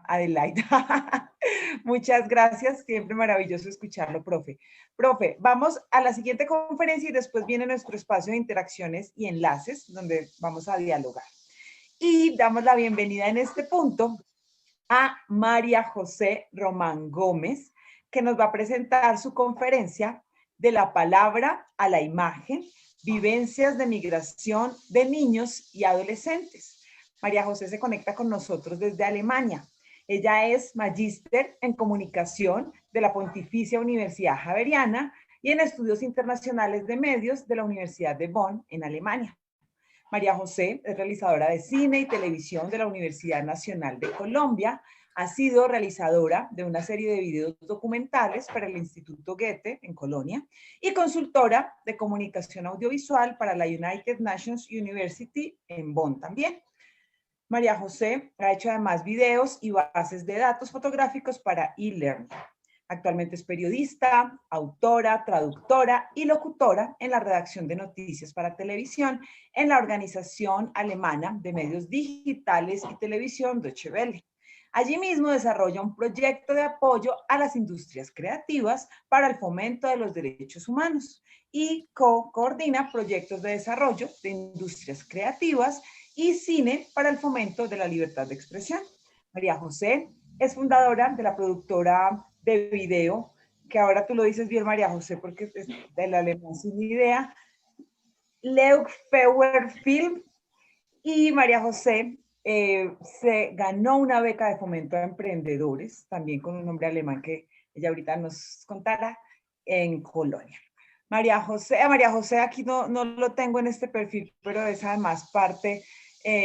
Adelaida. Muchas gracias, siempre maravilloso escucharlo, profe. Profe, vamos a la siguiente conferencia y después viene nuestro espacio de interacciones y enlaces donde vamos a dialogar. Y damos la bienvenida en este punto a María José Román Gómez, que nos va a presentar su conferencia de la palabra a la imagen, vivencias de migración de niños y adolescentes. María José se conecta con nosotros desde Alemania. Ella es magíster en comunicación de la Pontificia Universidad Javeriana y en estudios internacionales de medios de la Universidad de Bonn, en Alemania. María José es realizadora de cine y televisión de la Universidad Nacional de Colombia. Ha sido realizadora de una serie de videos documentales para el Instituto Goethe en Colonia y consultora de comunicación audiovisual para la United Nations University en Bonn también. María José ha hecho además videos y bases de datos fotográficos para e-learning. Actualmente es periodista, autora, traductora y locutora en la redacción de noticias para televisión en la Organización Alemana de Medios Digitales y Televisión Deutsche Welle. Allí mismo desarrolla un proyecto de apoyo a las industrias creativas para el fomento de los derechos humanos y coordina proyectos de desarrollo de industrias creativas y cine para el fomento de la libertad de expresión. María José es fundadora de la productora de video, que ahora tú lo dices bien, María José, porque es del alemán sin idea, Leukfeuer Film, y María José se ganó una beca de fomento a emprendedores, también con un nombre alemán que ella ahorita nos contará, en Colonia. María José aquí no lo tengo en este perfil, pero es además parte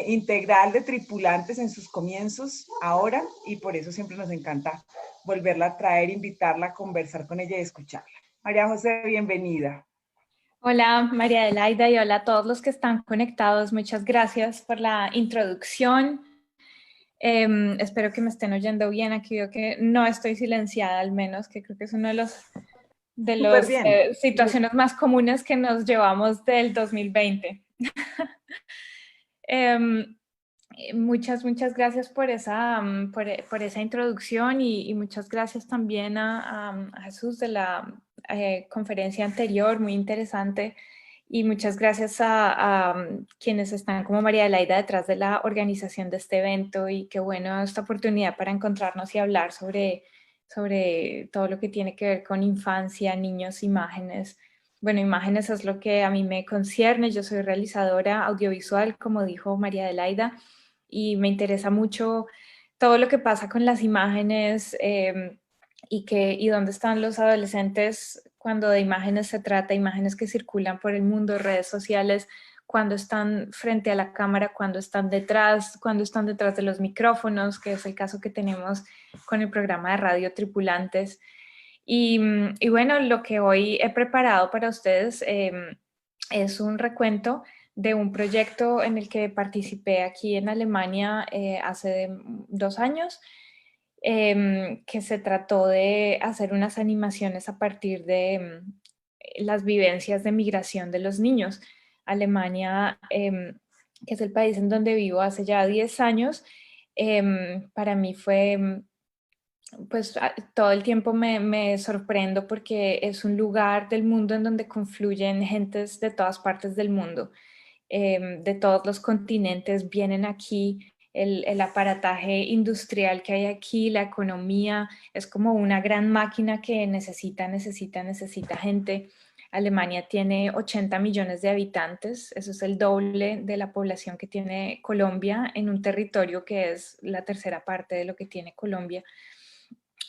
integral de tripulantes en sus comienzos ahora, y por eso siempre nos encanta volverla a traer, invitarla a conversar con ella y escucharla. María José, bienvenida. Hola María Adelaida y hola a todos los que están conectados. Muchas gracias por la introducción. Espero que me estén oyendo bien. Aquí veo que no estoy silenciada, al menos, que creo que es uno de las situaciones más comunes que nos llevamos del 2020. Muchas gracias por esa introducción y muchas gracias también a Jesús de la conferencia anterior, muy interesante, y muchas gracias a quienes están como María Adelaida detrás de la organización de este evento, y qué bueno esta oportunidad para encontrarnos y hablar sobre todo lo que tiene que ver con infancia, niños, imágenes. Bueno, imágenes es lo que a mí me concierne. Yo soy realizadora audiovisual, como dijo María Adelaida, y me interesa mucho todo lo que pasa con las imágenes y dónde están los adolescentes cuando de imágenes se trata, imágenes que circulan por el mundo, redes sociales, cuando están frente a la cámara, cuando están detrás de los micrófonos, que es el caso que tenemos con el programa de radio Tripulantes. Y bueno, lo que hoy he preparado para ustedes es un recuento de un proyecto en el que participé aquí en Alemania hace 2 años, que se trató de hacer unas animaciones a partir de las vivencias de migración de los niños. Alemania, que es el país en donde vivo hace ya 10 años, para mí fue... Pues todo el tiempo me sorprendo porque es un lugar del mundo en donde confluyen gentes de todas partes del mundo, de todos los continentes vienen aquí. El aparataje industrial que hay aquí, la economía, es como una gran máquina que necesita gente. Alemania tiene 80 millones de habitantes, eso es el doble de la población que tiene Colombia en un territorio que es la tercera parte de lo que tiene Colombia.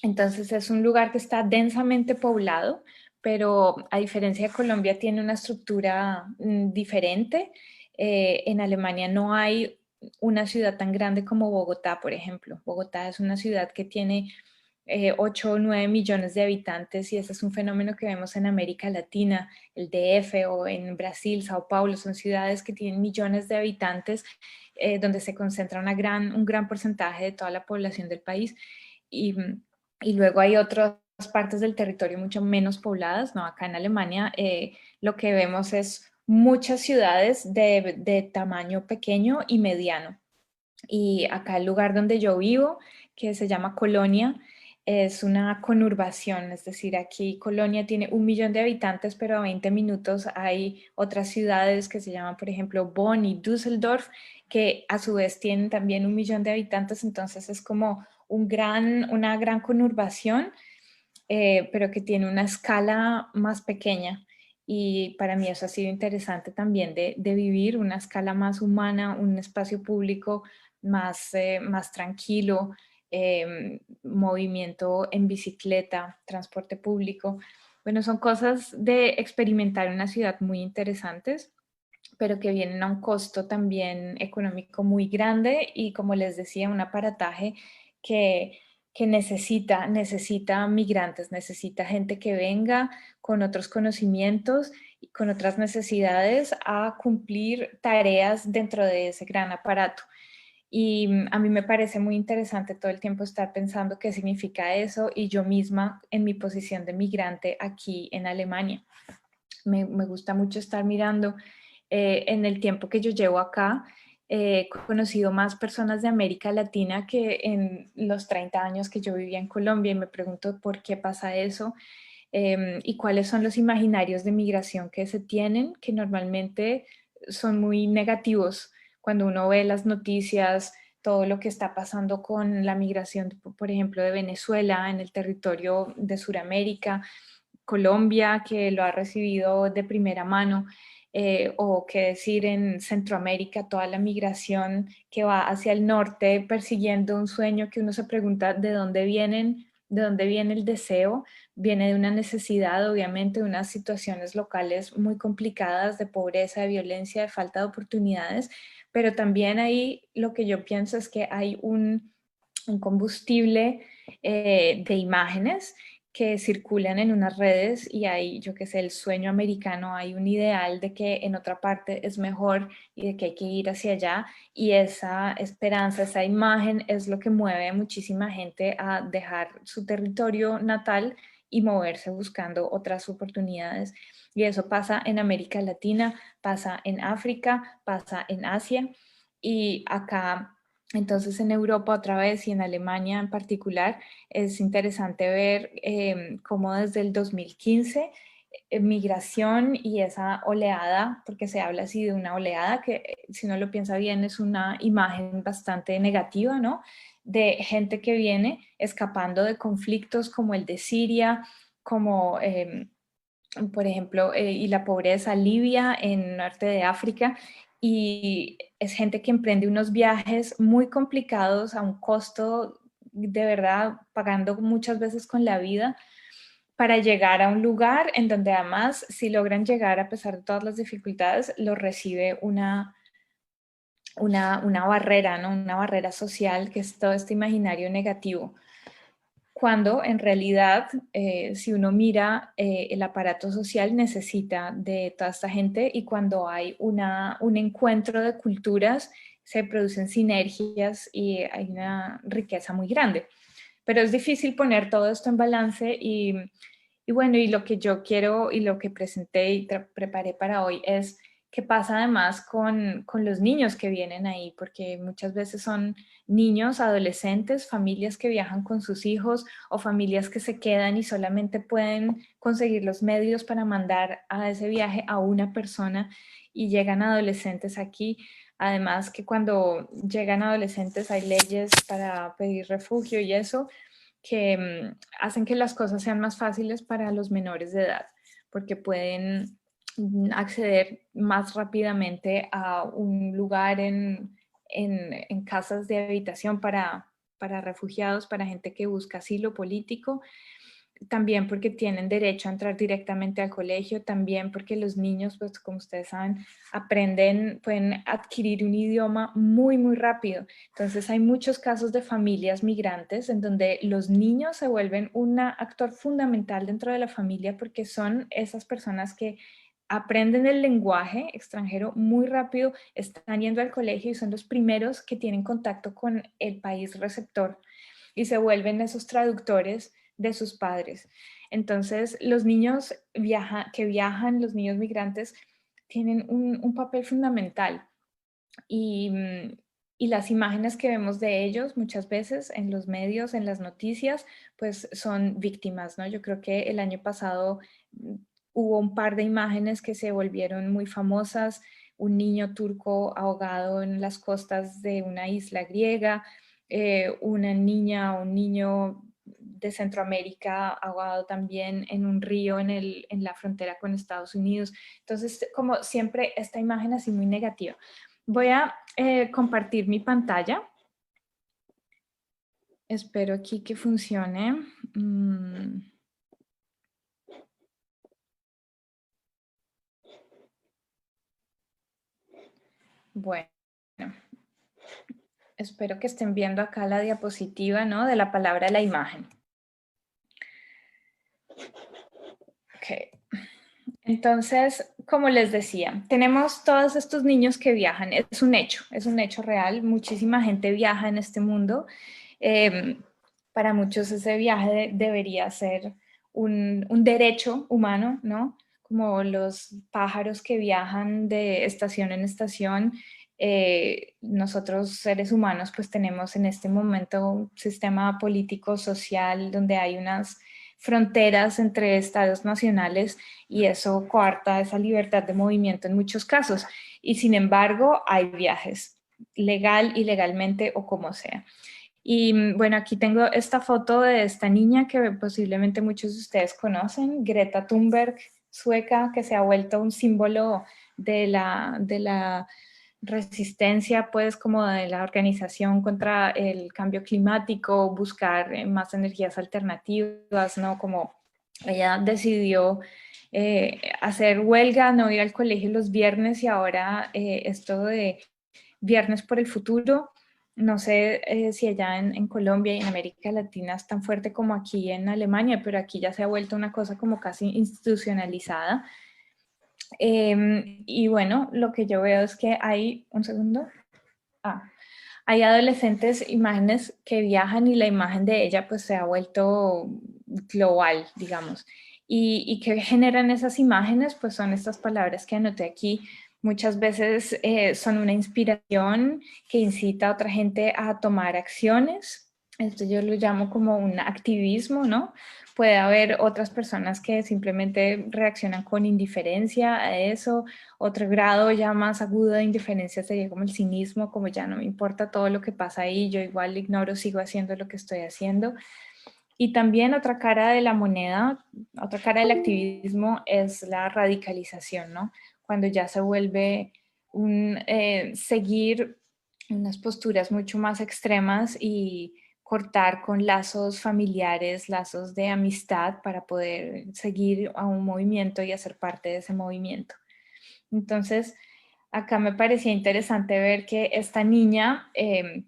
Entonces es un lugar que está densamente poblado, pero a diferencia de Colombia tiene una estructura diferente. En Alemania no hay una ciudad tan grande como Bogotá, por ejemplo. Bogotá es una ciudad que tiene 8 o 9 millones de habitantes, y ese es un fenómeno que vemos en América Latina. El DF o en Brasil, Sao Paulo, son ciudades que tienen millones de habitantes, donde se concentra un gran porcentaje de toda la población del país. Y luego hay otras partes del territorio mucho menos pobladas, ¿no? Acá en Alemania lo que vemos es muchas ciudades de tamaño pequeño y mediano. Y acá el lugar donde yo vivo que se llama Colonia. Es una conurbación, es decir, aquí Colonia tiene 1 millón de habitantes, pero a 20 minutos hay otras ciudades que se llaman, por ejemplo, Bonn y Düsseldorf, que a su vez tienen también 1 millón de habitantes, entonces es como una gran conurbación, pero que tiene una escala más pequeña. Y para mí eso ha sido interesante también de vivir una escala más humana, un espacio público más tranquilo, movimiento en bicicleta, transporte público. Bueno, son cosas de experimentar una ciudad muy interesantes, pero que vienen a un costo también económico muy grande y, como les decía, un aparataje que, que necesita migrantes, necesita gente que venga con otros conocimientos y con otras necesidades a cumplir tareas dentro de ese gran aparato. Y a mí me parece muy interesante todo el tiempo estar pensando qué significa eso y yo misma en mi posición de migrante aquí en Alemania. Me gusta mucho estar mirando en el tiempo que yo llevo acá. He conocido más personas de América Latina que en los 30 años que yo vivía en Colombia y me pregunto por qué pasa eso, y cuáles son los imaginarios de migración que se tienen, que normalmente son muy negativos cuando uno ve las noticias, todo lo que está pasando con la migración, por ejemplo, de Venezuela en el territorio de Sudamérica, Colombia, que lo ha recibido de primera mano, o qué decir en Centroamérica, toda la migración que va hacia el norte persiguiendo un sueño que uno se pregunta de dónde viene el deseo. Viene de una necesidad, obviamente, de unas situaciones locales muy complicadas de pobreza, de violencia, de falta de oportunidades, pero también ahí lo que yo pienso es que hay un combustible de imágenes que circulan en unas redes y hay, yo qué sé, el sueño americano, hay un ideal de que en otra parte es mejor y de que hay que ir hacia allá, y esa esperanza, esa imagen es lo que mueve a muchísima gente a dejar su territorio natal y moverse buscando otras oportunidades. Y eso pasa en América Latina, pasa en África, pasa en Asia y acá. Entonces, en Europa otra vez y en Alemania en particular, es interesante ver cómo desde el 2015 migración y esa oleada, porque se habla así de una oleada que, si uno lo piensa bien, es una imagen bastante negativa, ¿no? De gente que viene escapando de conflictos como el de Siria, como por ejemplo, y la pobreza, Libia, en norte de África, y es gente que emprende unos viajes muy complicados a un costo de verdad, pagando muchas veces con la vida para llegar a un lugar en donde además, si logran llegar a pesar de todas las dificultades, lo recibe una barrera, ¿no? Una barrera social, que es todo este imaginario negativo, cuando en realidad, si uno mira, el aparato social necesita de toda esta gente, y cuando hay un encuentro de culturas, se producen sinergias y hay una riqueza muy grande. Pero es difícil poner todo esto en balance y bueno, y lo que yo quiero y lo que presenté y preparé para hoy es qué pasa además con los niños que vienen ahí, porque muchas veces son niños, adolescentes, familias que viajan con sus hijos o familias que se quedan y solamente pueden conseguir los medios para mandar a ese viaje a una persona y llegan adolescentes aquí. Además que cuando llegan adolescentes hay leyes para pedir refugio y eso que hacen que las cosas sean más fáciles para los menores de edad, porque pueden acceder más rápidamente a un lugar en casas de habitación para refugiados, para gente que busca asilo político, también porque tienen derecho a entrar directamente al colegio, también porque los niños, pues como ustedes saben, pueden adquirir un idioma muy, muy rápido. Entonces hay muchos casos de familias migrantes en donde los niños se vuelven un actor fundamental dentro de la familia porque son esas personas que aprenden el lenguaje extranjero muy rápido, están yendo al colegio y son los primeros que tienen contacto con el país receptor y se vuelven esos traductores de sus padres. Entonces, los niños que viajan, los niños migrantes, tienen un papel fundamental. Y, y las imágenes que vemos de ellos muchas veces en los medios, en las noticias, pues son víctimas, ¿no? Yo creo que el año pasado hubo un par de imágenes que se volvieron muy famosas, un niño turco ahogado en las costas de una isla griega, una niña o un niño de Centroamérica ahogado también en un río en la frontera con Estados Unidos. Entonces, como siempre, esta imagen así muy negativa. Voy a compartir mi pantalla. Espero aquí que funcione. Bueno, espero que estén viendo acá la diapositiva, ¿no? De la palabra la imagen. Ok. Entonces, como les decía, tenemos todos estos niños que viajan. Es un hecho real. Muchísima gente viaja en este mundo. Para muchos ese viaje debería ser un derecho humano, ¿no? Como los pájaros que viajan de estación en estación. Nosotros seres humanos pues tenemos en este momento un sistema político, social, donde hay unas fronteras entre estados nacionales y eso coarta esa libertad de movimiento en muchos casos. Y sin embargo, hay viajes, legal, ilegalmente o como sea. Y bueno, aquí tengo esta foto de esta niña que posiblemente muchos de ustedes conocen, Greta Thunberg, sueca, que se ha vuelto un símbolo de la resistencia, pues, como de la organización contra el cambio climático, buscar más energías alternativas, ¿no? Como ella decidió hacer huelga, no ir al colegio los viernes y ahora esto de Viernes por el Futuro. No sé si allá en Colombia y en América Latina es tan fuerte como aquí en Alemania, pero aquí ya se ha vuelto una cosa como casi institucionalizada. Y bueno, lo que yo veo es que hay, un segundo, hay adolescentes, imágenes que viajan y la imagen de ella pues se ha vuelto global, digamos. ¿Y qué generan esas imágenes? Pues son estas palabras que anoté aquí. Muchas veces son una inspiración que incita a otra gente a tomar acciones. Esto yo lo llamo como un activismo, ¿no? Puede haber otras personas que simplemente reaccionan con indiferencia a eso. Otro grado ya más agudo de indiferencia sería como el cinismo, como ya no me importa todo lo que pasa ahí, yo igual ignoro, sigo haciendo lo que estoy haciendo. Y también otra cara de la moneda, otra cara del activismo es la radicalización, ¿no? Cuando ya se vuelve un seguir unas posturas mucho más extremas y cortar con lazos familiares, lazos de amistad para poder seguir a un movimiento y hacer parte de ese movimiento. Entonces, acá me parecía interesante ver que esta niña,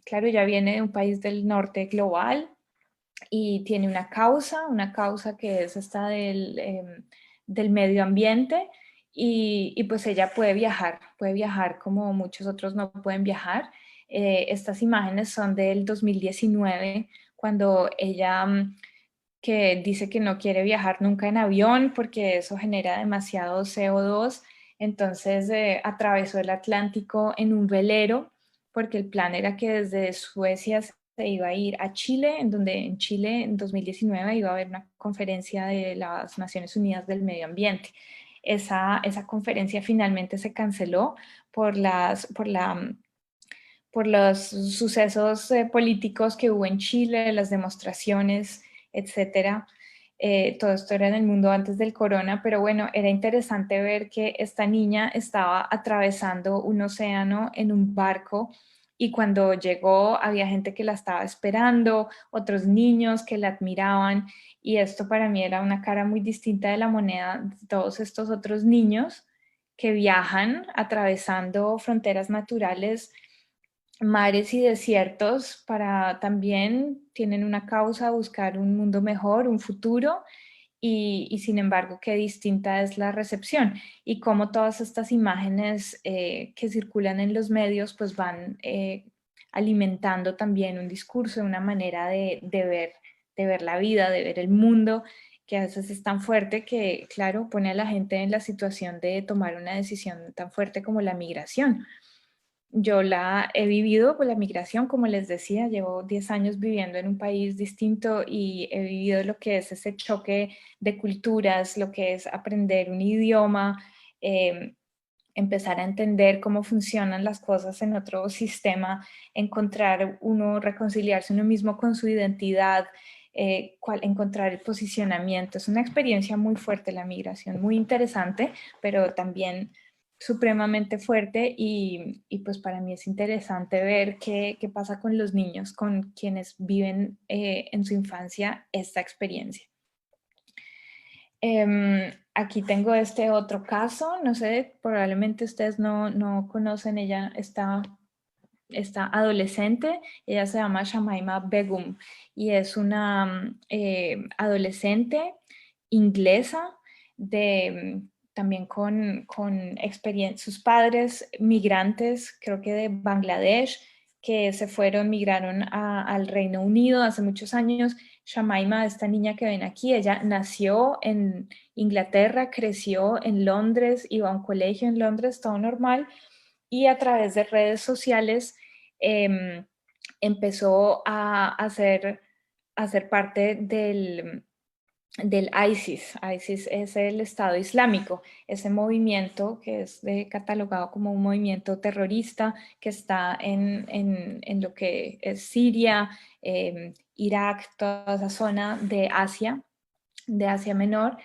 claro, ya viene de un país del norte global y tiene una causa que es esta del medio ambiente y pues ella puede viajar como muchos otros no pueden viajar. Estas imágenes son del 2019, cuando ella que dice que no quiere viajar nunca en avión porque eso genera demasiado CO2. Entonces atravesó el Atlántico en un velero porque el plan era que desde Suecia se iba a ir a Chile, en donde en Chile en 2019 iba a haber una conferencia de las Naciones Unidas del Medio Ambiente. Esa conferencia finalmente se canceló por los sucesos políticos que hubo en Chile, las demostraciones, etcétera. Todo esto era en el mundo antes del corona, pero bueno, era interesante ver que esta niña estaba atravesando un océano en un barco y cuando llegó había gente que la estaba esperando, otros niños que la admiraban y esto para mí era una cara muy distinta de la moneda de todos estos otros niños que viajan atravesando fronteras naturales, mares y desiertos para también tienen una causa, buscar un mundo mejor, un futuro y sin embargo qué distinta es la recepción y cómo todas estas imágenes que circulan en los medios pues van alimentando también un discurso, una manera de ver la vida, de ver el mundo que a veces es tan fuerte que, claro, pone a la gente en la situación de tomar una decisión tan fuerte como la migración. yo la he vivido, pues la migración, como les decía, llevo 10 años viviendo en un país distinto y he vivido lo que es ese choque de culturas, lo que es aprender un idioma, eh, empezar a entender cómo funcionan las cosas en otro sistema, encontrar uno, reconciliarse uno mismo con su identidad, encontrar el posicionamiento. Es una experiencia muy fuerte la migración, muy interesante, pero también supremamente fuerte y pues para mí es interesante ver qué pasa con los niños, con quienes viven en su infancia esta experiencia. Aquí tengo este otro caso, no sé, probablemente ustedes no conocen, ella está adolescente, ella se llama Shamaima Begum y es una adolescente inglesa también con experiencia, sus padres migrantes, creo que de Bangladesh, que migraron al Reino Unido hace muchos años. Shamaima, esta niña que ven aquí, ella nació en Inglaterra, creció en Londres, iba a un colegio en Londres, todo normal, y a través de redes sociales empezó a ser parte del ISIS. ISIS es el Estado Islámico, ese movimiento que es catalogado como un movimiento terrorista que está en lo que es Siria, Irak, toda esa zona de Asia Menor,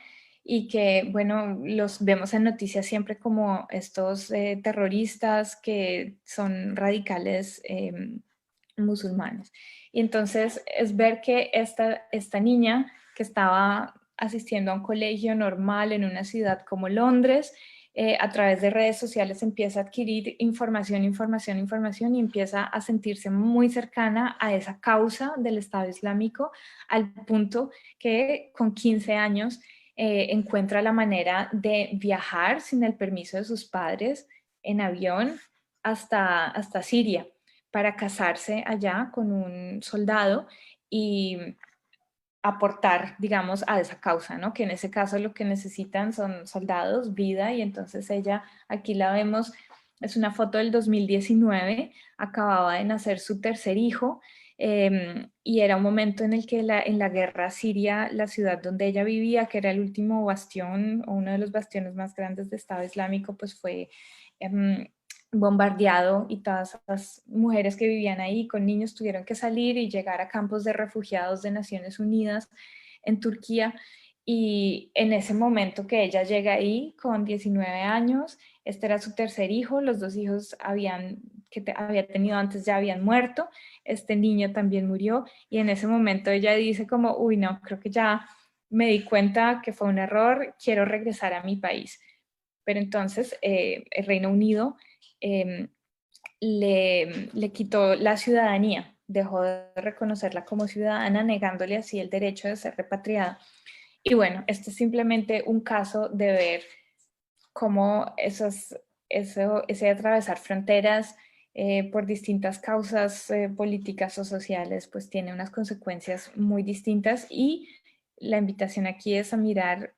y que, bueno, los vemos en noticias siempre como estos terroristas que son radicales musulmanes. Y entonces es ver que esta niña que estaba asistiendo a un colegio normal en una ciudad como Londres, a través de redes sociales empieza a adquirir información y empieza a sentirse muy cercana a esa causa del Estado Islámico, al punto que con 15 años encuentra la manera de viajar sin el permiso de sus padres en avión hasta Siria para casarse allá con un soldado y aportar, digamos, a esa causa, ¿no? Que en ese caso lo que necesitan son soldados, vida, y entonces ella, aquí la vemos, es una foto del 2019, acababa de nacer su tercer hijo, y era un momento en el que en la guerra siria, la ciudad donde ella vivía, que era el último bastión o uno de los bastiones más grandes de Estado Islámico, pues fue bombardeado y todas las mujeres que vivían ahí con niños tuvieron que salir y llegar a campos de refugiados de Naciones Unidas en Turquía. Y en ese momento que ella llega ahí con 19 años, este era su tercer hijo, los dos hijos había tenido antes ya habían muerto, este niño también murió y en ese momento ella dice como, uy no, creo que ya me di cuenta que fue un error, quiero regresar a mi país. Pero entonces el Reino Unido le quitó la ciudadanía, dejó de reconocerla como ciudadana, negándole así el derecho de ser repatriada. Y bueno, este es simplemente un caso de ver cómo ese atravesar fronteras por distintas causas políticas o sociales, pues tiene unas consecuencias muy distintas y la invitación aquí es a mirar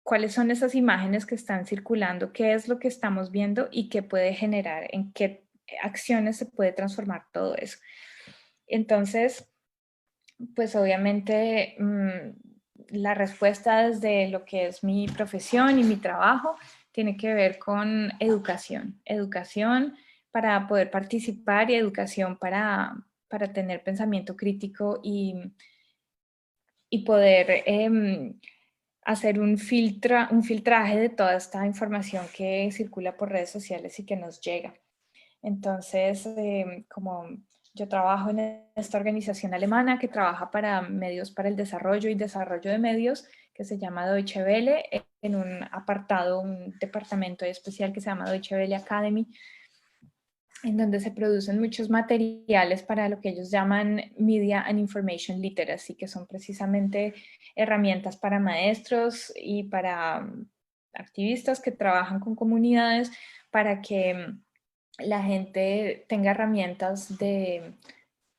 cuáles son esas imágenes que están circulando, qué es lo que estamos viendo y qué puede generar, en qué acciones se puede transformar todo eso. Entonces, pues obviamente la respuesta desde lo que es mi profesión y mi trabajo tiene que ver con educación. Educación para poder participar y educación para tener pensamiento crítico y poder hacer un filtraje de toda esta información que circula por redes sociales y que nos llega. Entonces, como yo trabajo en esta organización alemana que trabaja para medios para el desarrollo y desarrollo de medios, que se llama Deutsche Welle, en un apartado, un departamento especial que se llama Deutsche Welle Academy, en donde se producen muchos materiales para lo que ellos llaman Media and Information Literacy, que son precisamente herramientas para maestros y para activistas que trabajan con comunidades para que la gente tenga herramientas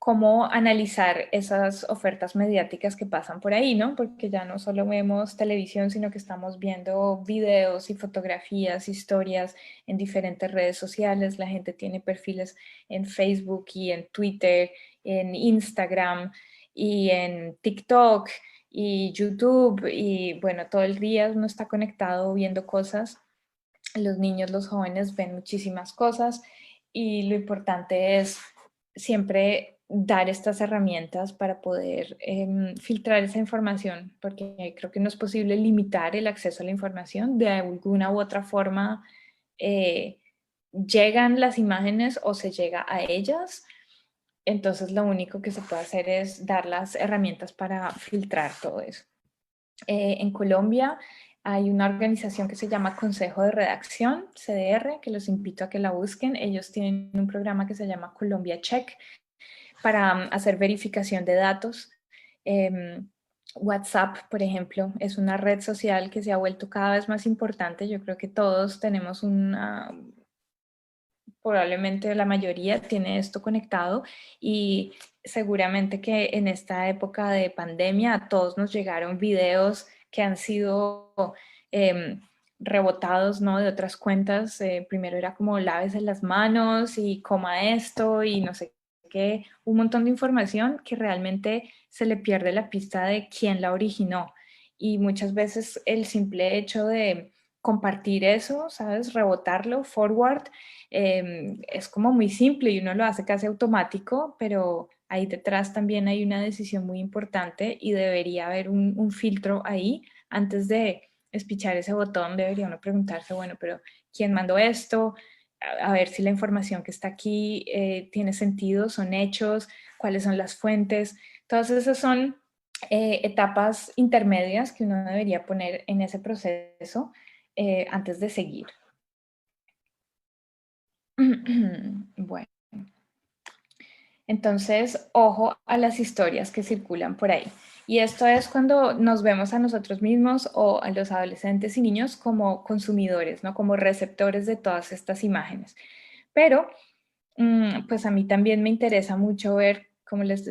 cómo analizar esas ofertas mediáticas que pasan por ahí, ¿no? Porque ya no solo vemos televisión, sino que estamos viendo videos y fotografías, historias en diferentes redes sociales. La gente tiene perfiles en Facebook y en Twitter, en Instagram y en TikTok y YouTube, y bueno, todo el día uno está conectado viendo cosas. Los niños, los jóvenes ven muchísimas cosas y lo importante es siempre dar estas herramientas para poder filtrar esa información, porque creo que no es posible limitar el acceso a la información. De alguna u otra forma llegan las imágenes o se llega a ellas. Entonces lo único que se puede hacer es dar las herramientas para filtrar todo eso. En Colombia hay una organización que se llama Consejo de Redacción, CDR, que los invito a que la busquen. Ellos tienen un programa que se llama Colombia Check para hacer verificación de datos. WhatsApp, por ejemplo, es una red social que se ha vuelto cada vez más importante. Yo creo que todos tenemos probablemente la mayoría tiene esto conectado, y seguramente que en esta época de pandemia a todos nos llegaron videos que han sido rebotados, ¿no? De otras cuentas. Primero era como lávese las manos y coma esto y no sé qué, un montón de información que realmente se le pierde la pista de quién la originó. Y muchas veces el simple hecho de compartir eso, ¿sabes? Rebotarlo, forward, es como muy simple y uno lo hace casi automático, pero ahí detrás también hay una decisión muy importante y debería haber un filtro ahí. Antes de espichar ese botón, debería uno preguntarse, bueno, pero ¿quién mandó esto? A ver si la información que está aquí tiene sentido, son hechos, cuáles son las fuentes. Todas esas son etapas intermedias que uno debería poner en ese proceso antes de seguir. Bueno, entonces, ojo a las historias que circulan por ahí. Y esto es cuando nos vemos a nosotros mismos o a los adolescentes y niños como consumidores, ¿no? Como receptores de todas estas imágenes. Pero, pues a mí también me interesa mucho ver, como les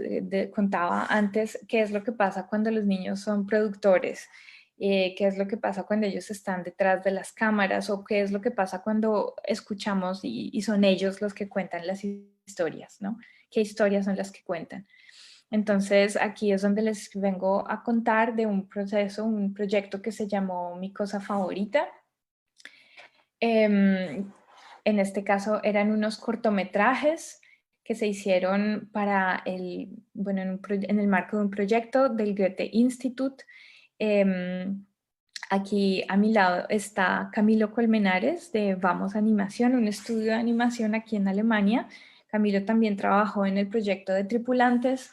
contaba antes, qué es lo que pasa cuando los niños son productores, qué es lo que pasa cuando ellos están detrás de las cámaras, o qué es lo que pasa cuando escuchamos y son ellos los que cuentan las historias, ¿no? ¿Qué historias son las que cuentan? Entonces, aquí es donde les vengo a contar de un proceso, un proyecto que se llamó Mi Cosa Favorita. En este caso eran unos cortometrajes que se hicieron para bueno, en el marco de un proyecto del Goethe Institut. Aquí a mi lado está Camilo Colmenares de Vamos Animación, un estudio de animación aquí en Alemania. Camilo también trabajó en el proyecto de Tripulantes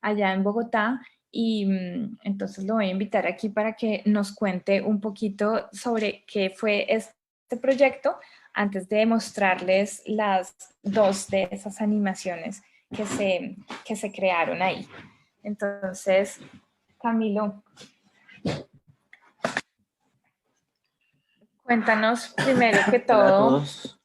allá en Bogotá, y entonces lo voy a invitar aquí para que nos cuente un poquito sobre qué fue este proyecto antes de mostrarles las dos de esas animaciones que se crearon ahí. Entonces, Camilo, cuéntanos primero que Hola a todo, todos.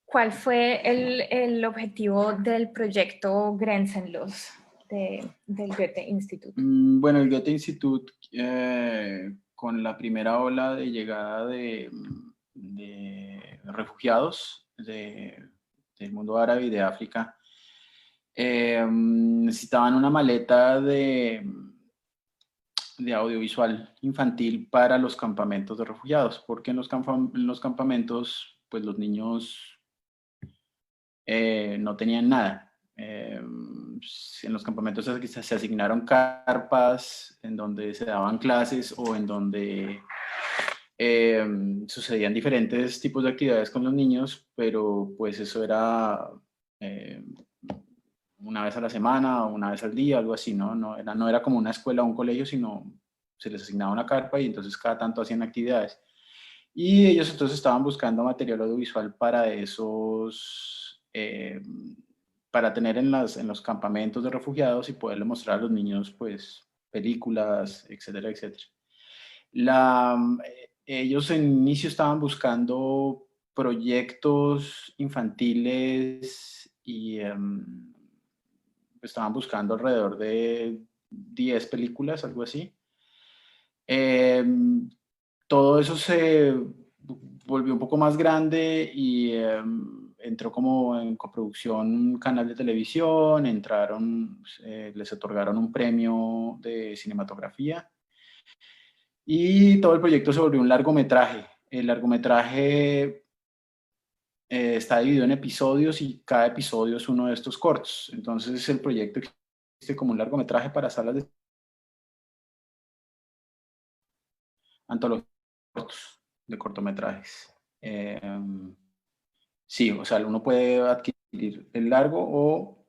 ¿cuál fue el objetivo del proyecto Grenzenlos del Goethe Institut? Bueno, el Goethe Institut, con la primera ola de llegada de refugiados del mundo árabe y de África, necesitaban una maleta de audiovisual infantil para los campamentos de refugiados, porque en los campamentos, pues los niños no tenían nada. En los campamentos se asignaron carpas en donde se daban clases o en donde sucedían diferentes tipos de actividades con los niños, pero pues eso era una vez a la semana o una vez al día, algo así, ¿no? No era como una escuela o un colegio, sino se les asignaba una carpa y entonces cada tanto hacían actividades. Y ellos entonces estaban buscando material audiovisual para esos, para tener en los campamentos de refugiados y poderle mostrar a los niños, pues, películas, etcétera, etcétera. Ellos en inicio estaban buscando proyectos infantiles y estaban buscando alrededor de 10 películas, algo así. Todo eso se volvió un poco más grande y entró como en coproducción un canal de televisión, les otorgaron un premio de cinematografía y todo el proyecto se volvió un largometraje. El largometraje está dividido en episodios y cada episodio es uno de estos cortos. Entonces el proyecto existe como un largometraje para salas de antología de cortometrajes. Sí, o sea, uno puede adquirir el largo o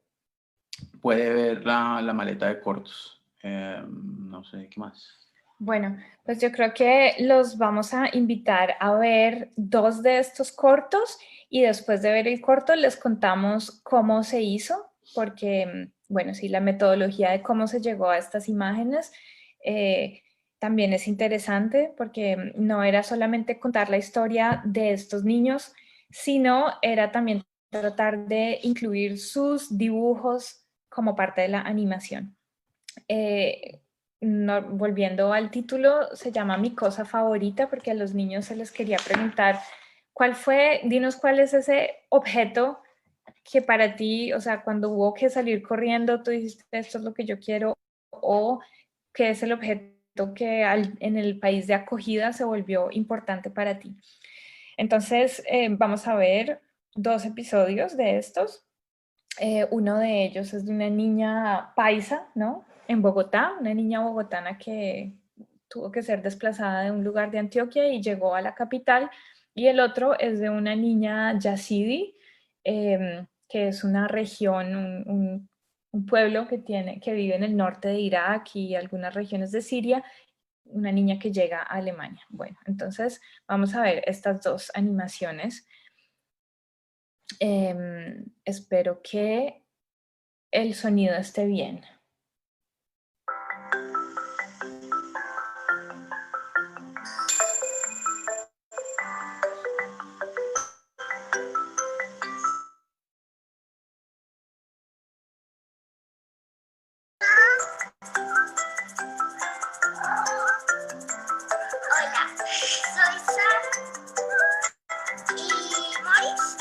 puede ver la maleta de cortos. No sé, ¿qué más? Bueno, pues yo creo que los vamos a invitar a ver 2 de estos cortos y después de ver el corto les contamos cómo se hizo, porque, bueno, sí, la metodología de cómo se llegó a estas imágenes también es interesante porque no era solamente contar la historia de estos niños, sino era también tratar de incluir sus dibujos como parte de la animación. Volviendo al título, se llama Mi cosa favorita porque a los niños se les quería preguntar dinos cuál es ese objeto que para ti, o sea, cuando hubo que salir corriendo, tú dijiste, esto es lo que yo quiero, o qué es el objeto que en el país de acogida se volvió importante para ti. Entonces, vamos a ver 2 episodios de estos. Uno de ellos es de una niña paisa, ¿no? En Bogotá, una niña bogotana que tuvo que ser desplazada de un lugar de Antioquia y llegó a la capital. Y el otro es de una niña yazidi, que es una región, un pueblo que vive en el norte de Irak y algunas regiones de Siria, una niña que llega a Alemania. Bueno, entonces vamos a ver estas 2 animaciones. Espero que el sonido esté bien. Hola, soy Sara y Maurice.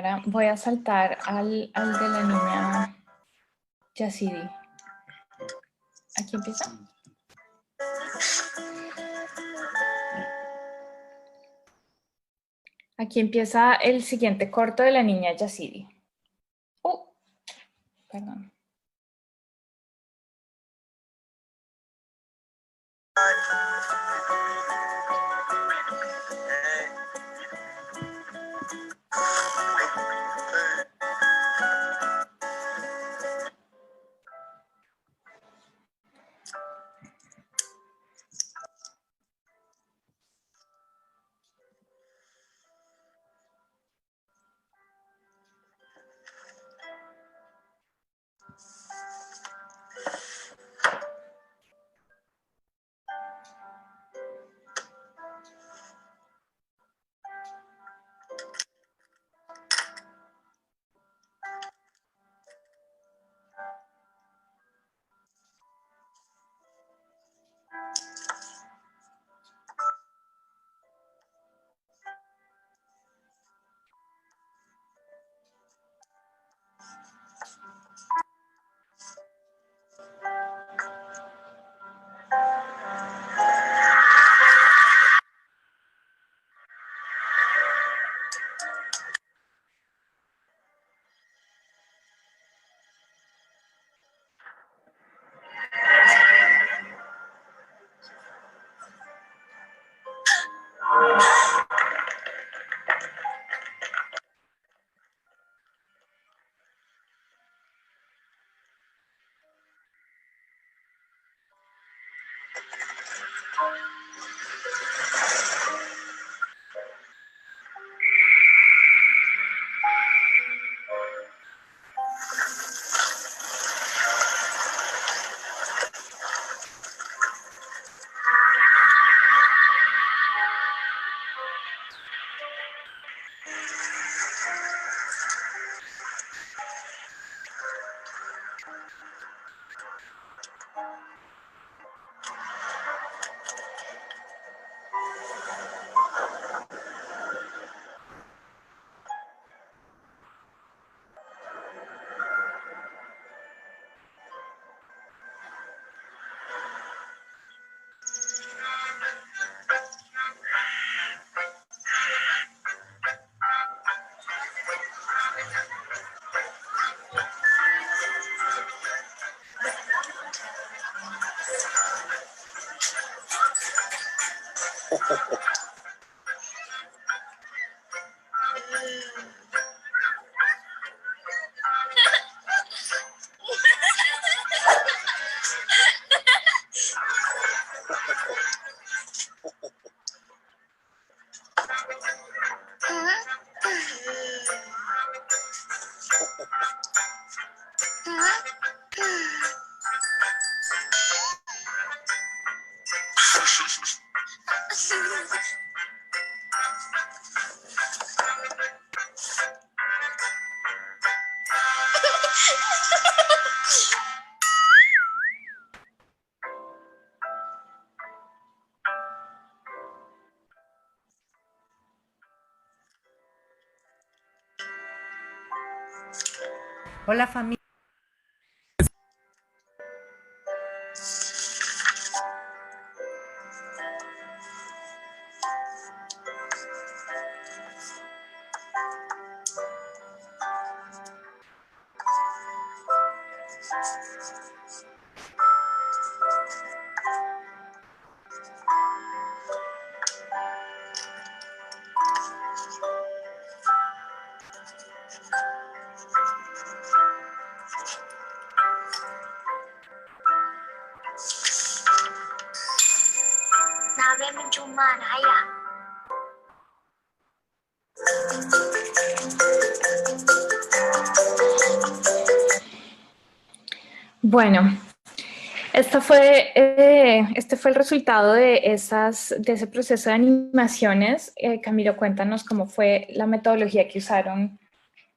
ahora voy a saltar al de la niña Yazidi. ¿Aquí empieza? Aquí empieza el siguiente corto de la niña Yazidi. Oh, perdón. Hola familia. Nào bên mình chung mà hay à? Bueno, este fue el resultado de ese proceso de animaciones. Camilo, cuéntanos cómo fue la metodología que usaron.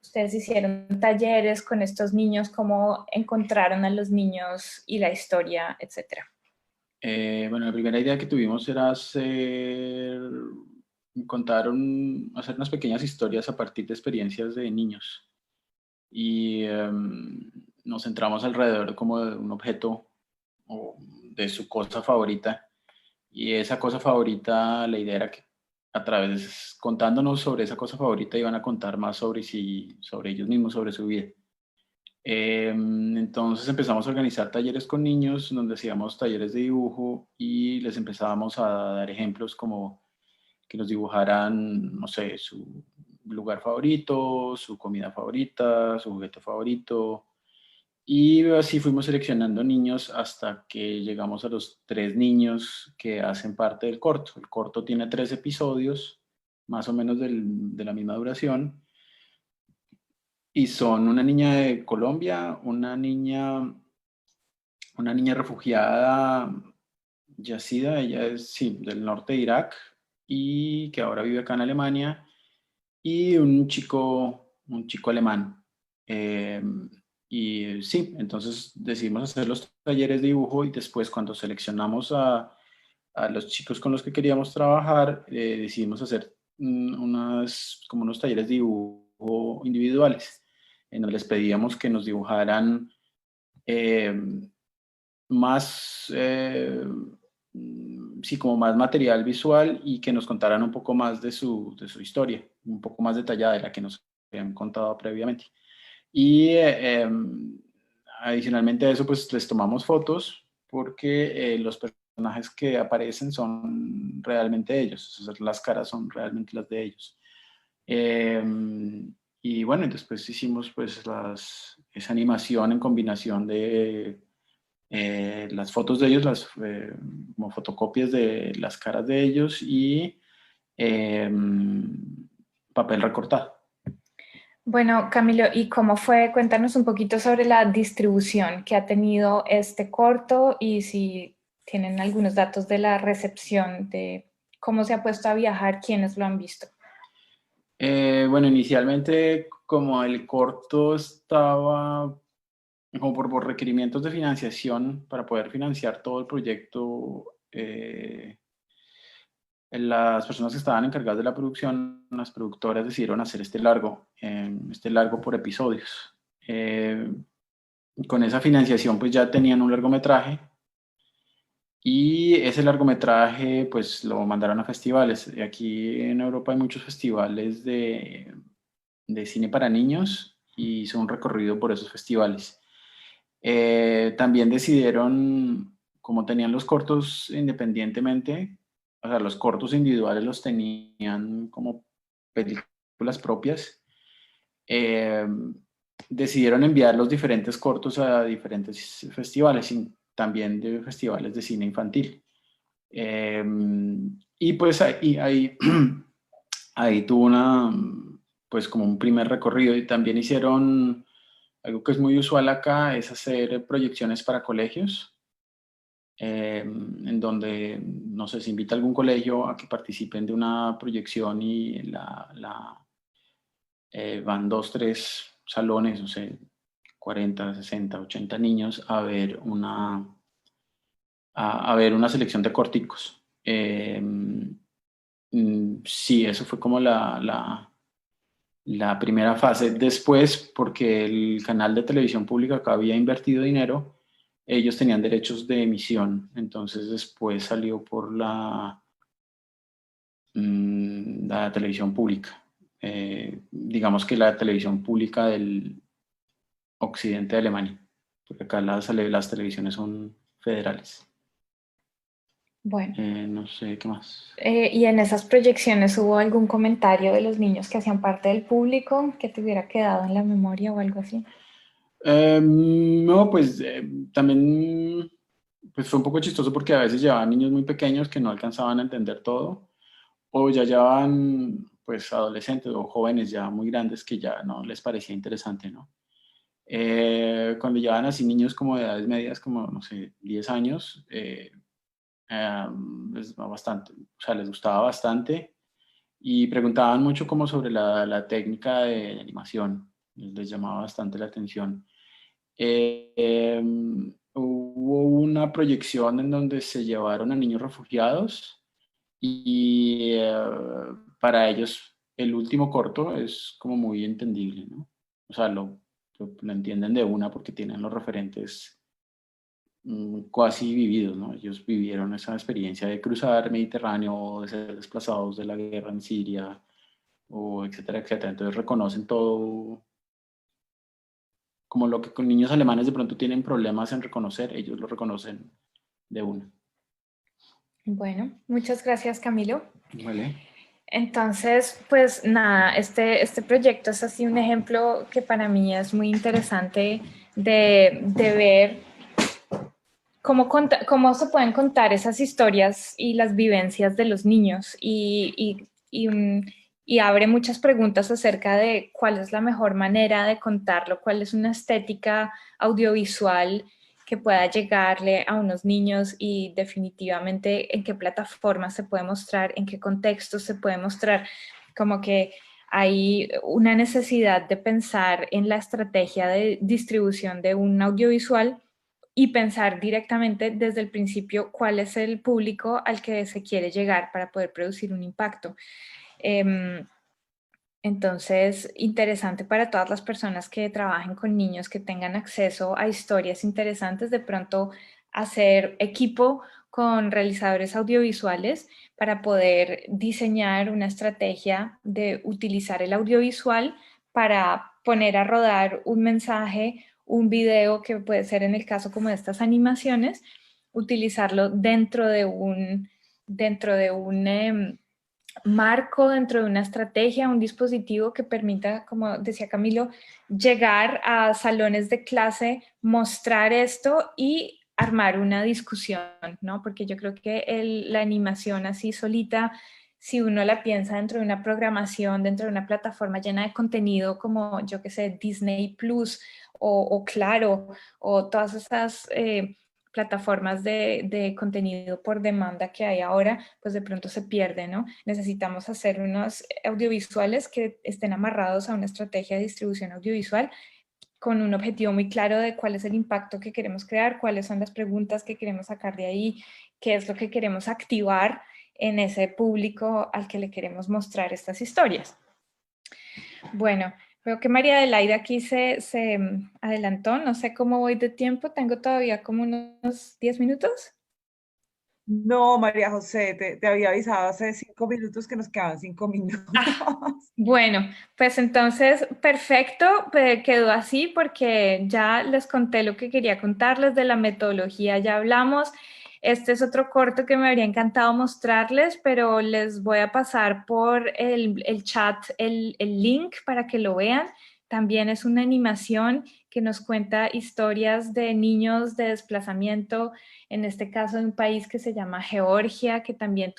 Ustedes hicieron talleres con estos niños, cómo encontraron a los niños y la historia, etcétera. Bueno, la primera idea que tuvimos era hacer hacer unas pequeñas historias a partir de experiencias de niños. Y nos centramos alrededor como de un objeto o de su cosa favorita. Y esa cosa favorita, la idea era que a través, contándonos sobre esa cosa favorita, iban a contar más sobre sí, sobre ellos mismos, sobre su vida. Entonces empezamos a organizar talleres con niños, donde hacíamos talleres de dibujo y les empezábamos a dar ejemplos como que nos dibujaran, no sé, su lugar favorito, su comida favorita, su juguete favorito. Y así fuimos seleccionando niños hasta que llegamos a los 3 niños que hacen parte del corto. El corto tiene 3 episodios, más o menos de la misma duración. Y son una niña de Colombia, una niña refugiada, Yacida, ella es, sí, del norte de Irak y que ahora vive acá en Alemania, y un chico alemán. Eh, y sí, entonces decidimos hacer los talleres de dibujo y después cuando seleccionamos a los chicos con los que queríamos trabajar, decidimos hacer como unos talleres de dibujo individuales, en donde les pedíamos que nos dibujaran eh, más, sí, como más material visual y que nos contaran un poco más de su historia, un poco más detallada de la que nos habían contado previamente. Y adicionalmente a eso, pues les tomamos fotos porque los personajes que aparecen son realmente ellos, o sea, las caras son realmente las de ellos. Eh, y bueno, y después hicimos pues esa animación en combinación de las fotos de ellos, como fotocopias de las caras de ellos y eh, papel recortado. Bueno, Camilo, ¿y cómo fue? Cuéntanos un poquito sobre la distribución que ha tenido este corto y si tienen algunos datos de la recepción, de cómo se ha puesto a viajar, quiénes lo han visto. Bueno, inicialmente como el corto estaba como por requerimientos de financiación para poder financiar todo el proyecto, las personas que estaban encargadas de la producción, las productoras decidieron hacer este largo por episodios. Con esa financiación pues ya tenían un largometraje y ese largometraje pues lo mandaron a festivales. Aquí en Europa hay muchos festivales de cine para niños y hizo un recorrido por esos festivales. También decidieron, como tenían los cortos independientemente, o sea, los cortos individuales los tenían como películas propias, eh, decidieron enviar los diferentes cortos a diferentes festivales, y también de festivales de cine infantil. Eh, y pues ahí, ahí tuvo pues como un primer recorrido y también hicieron algo que es muy usual acá, es hacer proyecciones para colegios, en donde, no sé, se invita a algún colegio a que participen de una proyección y van 2, 3 salones, no sé, 40, 60, 80 niños a ver una selección de corticos. Sí, eso fue como la primera fase. Después, porque el canal de televisión pública acá había invertido dinero, ellos tenían derechos de emisión. Entonces después salió por la televisión pública. Digamos que la televisión pública del occidente de Alemania, porque acá las televisiones son federales. Bueno, No sé qué más. ¿y en esas proyecciones hubo algún comentario de los niños que hacían parte del público que te hubiera quedado en la memoria o algo así? No, pues también pues fue un poco chistoso porque a veces llevaban niños muy pequeños que no alcanzaban a entender todo, o ya llevaban pues adolescentes o jóvenes ya muy grandes que ya no les parecía interesante, ¿no? Cuando llevaban así niños como de edades medias, como no sé, 10 años, les va bastante, o sea, les gustaba bastante y preguntaban mucho como sobre la técnica de animación, les llamaba bastante la atención. Hubo una proyección en donde se llevaron a niños refugiados y para ellos el último corto es como muy entendible, ¿no? O sea, lo entienden de una porque tienen los referentes casi vividos, ¿no? Ellos vivieron esa experiencia de cruzar Mediterráneo, de ser desplazados de la guerra en Siria, o etcétera, etcétera. Entonces reconocen todo, como lo que con niños alemanes de pronto tienen problemas en reconocer, ellos lo reconocen de una. Bueno, muchas gracias, Camilo. Vale. Entonces, pues nada, este proyecto es así un ejemplo que para mí es muy interesante de ver cómo se pueden contar esas historias y las vivencias de los niños y abre muchas preguntas acerca de cuál es la mejor manera de contarlo, cuál es una estética audiovisual que pueda llegarle a unos niños y definitivamente en qué plataformas se puede mostrar, en qué contextos se puede mostrar, como que hay una necesidad de pensar en la estrategia de distribución de un audiovisual y pensar directamente desde el principio cuál es el público al que se quiere llegar para poder producir un impacto. Entonces, interesante para todas las personas que trabajen con niños, que tengan acceso a historias interesantes, de pronto hacer equipo con realizadores audiovisuales para poder diseñar una estrategia de utilizar el audiovisual para poner a rodar un mensaje, un video que puede ser en el caso como de estas animaciones, utilizarlo dentro de un marco, dentro de una estrategia, un dispositivo que permita, como decía Camilo, llegar a salones de clase, mostrar esto y armar una discusión, ¿no? Porque yo creo que la animación así solita, si uno la piensa dentro de una programación, dentro de una plataforma llena de contenido como, yo qué sé, Disney Plus o Claro, o todas esas plataformas de contenido por demanda que hay ahora, pues de pronto se pierde, ¿no? Necesitamos hacer unos audiovisuales que estén amarrados a una estrategia de distribución audiovisual con un objetivo muy claro de cuál es el impacto que queremos crear, cuáles son las preguntas que queremos sacar de ahí, qué es lo que queremos activar en ese público al que le queremos mostrar estas historias. Bueno, veo que María Adelaida aquí se adelantó, no sé cómo voy de tiempo, tengo todavía como unos 10 minutos. No, María José, te había avisado hace 5 minutos que nos quedaban 5 minutos. Bueno, pues entonces, perfecto, quedó así porque ya les conté lo que quería contarles de la metodología, ya hablamos. Este es otro corto que me habría encantado mostrarles, pero les voy a pasar por el chat el link para que lo vean. También es una animación que nos cuenta historias de niños de desplazamiento, en este caso en un país que se llama Georgia, que también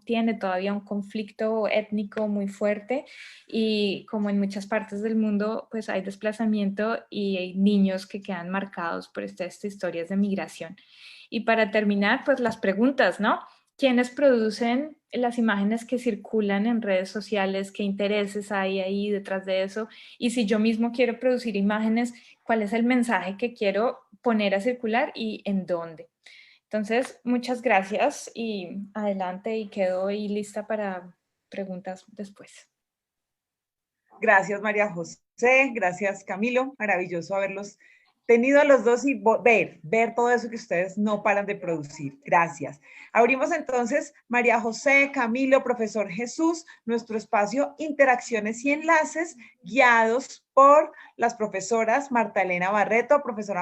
tiene todavía un conflicto étnico muy fuerte y como en muchas partes del mundo, pues hay desplazamiento y hay niños que quedan marcados por estas historias de migración. Y para terminar, pues las preguntas, ¿no? ¿Quiénes producen las imágenes que circulan en redes sociales? ¿Qué intereses hay ahí detrás de eso? Y si yo mismo quiero producir imágenes, ¿cuál es el mensaje que quiero poner a circular y en dónde? Entonces, muchas gracias y adelante y quedo ahí lista para preguntas después. Gracias, María José. Gracias, Camilo. Maravilloso haberlos tenido a los dos y ver todo eso que ustedes no paran de producir. Gracias. Abrimos entonces, María José, Camilo, profesor Jesús, nuestro espacio Interacciones y Enlaces, guiados por las profesoras Marta Elena Barreto, profesora